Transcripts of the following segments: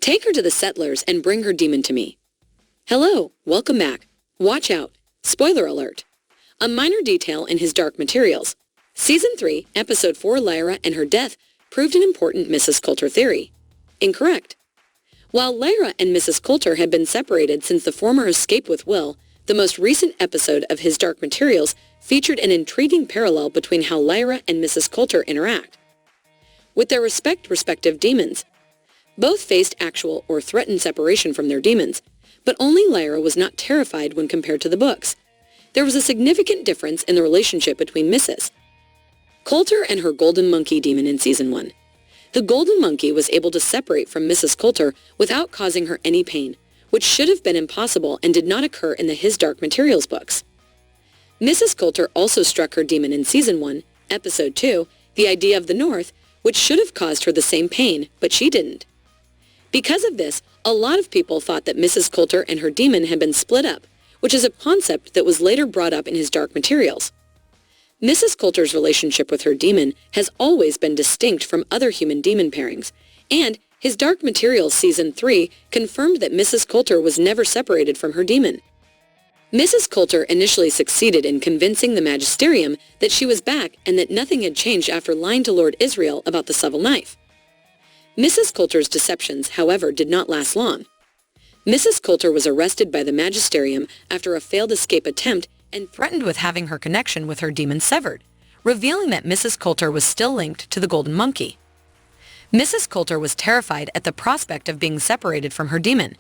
Take her to the settlers and bring her demon to me. Hello, welcome back. Watch out. Spoiler alert. A minor detail in his Dark Materials. Season 3, Episode 4, Lyra and her death proved an important Mrs. Coulter theory. Incorrect. While Lyra and Mrs. Coulter had been separated since the former escaped with Will, the most recent episode of his Dark Materials featured an intriguing parallel between how Lyra and Mrs. Coulter interact. With their respective demons. Both faced actual or threatened separation from their demons, but only Lyra was not terrified when compared to the books. There was a significant difference in the relationship between Mrs. Coulter and her golden monkey demon in Season 1. The golden monkey was able to separate from Mrs. Coulter without causing her any pain, which should have been impossible and did not occur in the His Dark Materials books. Mrs. Coulter also struck her demon in Season 1, Episode 2, The Idea of the North, which should have caused her the same pain, but she didn't. Because of this, a lot of people thought that Mrs. Coulter and her demon had been split up, which is a concept that was later brought up in his Dark Materials. Mrs. Coulter's relationship with her demon has always been distinct from other human-demon pairings, and his Dark Materials Season 3 confirmed that Mrs. Coulter was never separated from her demon. Mrs. Coulter initially succeeded in convincing the Magisterium that she was back and that nothing had changed after lying to Lord Israel about the subtle knife. Mrs. Coulter's deceptions, however, did not last long. Mrs. Coulter was arrested by the Magisterium after a failed escape attempt and threatened with having her connection with her demon severed, revealing that Mrs. Coulter was still linked to the golden monkey. Mrs. Coulter was terrified at the prospect of being separated from her demon.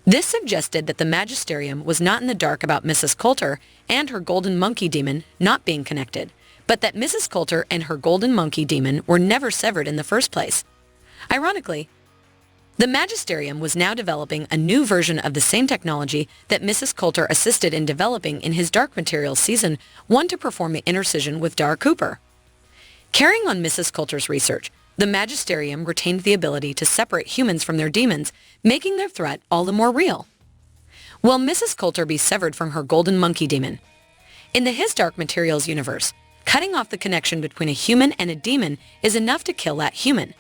This suggested that the Magisterium was not in the dark about Mrs. Coulter and her golden monkey demon not being connected, but that Mrs. Coulter and her golden monkey demon were never severed in the first place. Ironically, the Magisterium was now developing a new version of the same technology that Mrs. Coulter assisted in developing in his Dark Materials Season 1 to perform the intercision with Dar Cooper. Carrying on Mrs. Coulter's research, the Magisterium retained the ability to separate humans from their demons, making their threat all the more real. Will Mrs. Coulter be severed from her golden monkey demon? In the His Dark Materials universe, cutting off the connection between a human and a demon is enough to kill that human.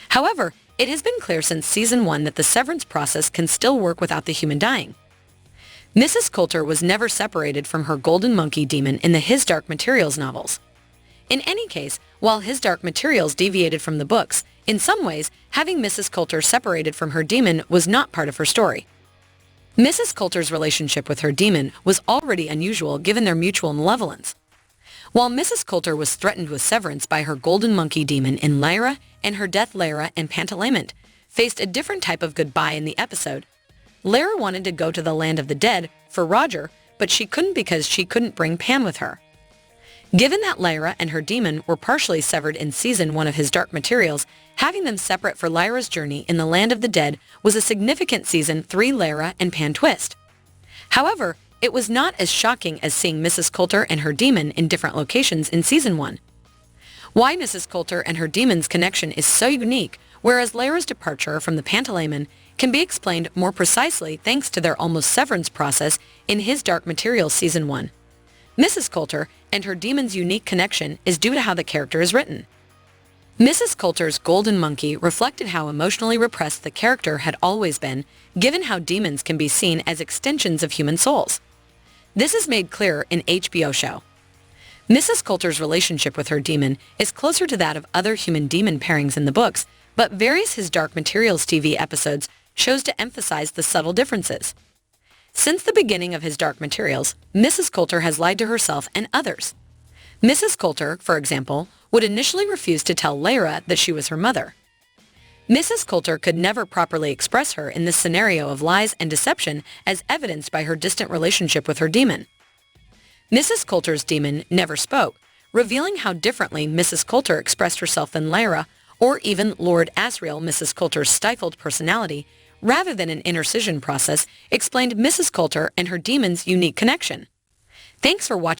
However, it has been clear since Season 1 that the severance process can still work without the human dying. Mrs. Coulter was never separated from her golden monkey demon in the His Dark Materials novels. In any case, while His Dark Materials deviated from the books, in some ways, having Mrs. Coulter separated from her demon was not part of her story. Mrs. Coulter's relationship with her demon was already unusual given their mutual malevolence. While Mrs. Coulter was threatened with severance by her golden monkey demon in Lyra and her death Lyra and Pantalaimon faced a different type of goodbye in the episode. Lyra wanted to go to the land of the dead for Roger, but she couldn't because she couldn't bring Pan with her. Given that Lyra and her demon were partially severed in Season 1 of his Dark Materials, having them separate for Lyra's journey in the land of the dead was a significant Season 3 Lyra and Pan twist. However, it was not as shocking as seeing Mrs. Coulter and her demon in different locations in Season 1. Why Mrs. Coulter and her demon's connection is so unique, whereas Lyra's departure from the Pantalaimon can be explained more precisely thanks to their almost severance process in his Dark Materials Season 1. Mrs. Coulter and her demon's unique connection is due to how the character is written. Mrs. Coulter's golden monkey reflected how emotionally repressed the character had always been, given how demons can be seen as extensions of human souls. This is made clear in HBO show. Mrs. Coulter's relationship with her demon is closer to that of other human-demon pairings in the books, but various His Dark Materials TV episodes chose to emphasize the subtle differences. Since the beginning of His Dark Materials, Mrs. Coulter has lied to herself and others. Mrs. Coulter, for example, would initially refuse to tell Lyra that she was her mother. Mrs. Coulter could never properly express her in this scenario of lies and deception as evidenced by her distant relationship with her demon. Mrs. Coulter's demon never spoke, revealing how differently Mrs. Coulter expressed herself than Lyra, or even Lord Asriel, Mrs. Coulter's stifled personality, rather than an intercision process, explained Mrs. Coulter and her demon's unique connection. Thanks for watching.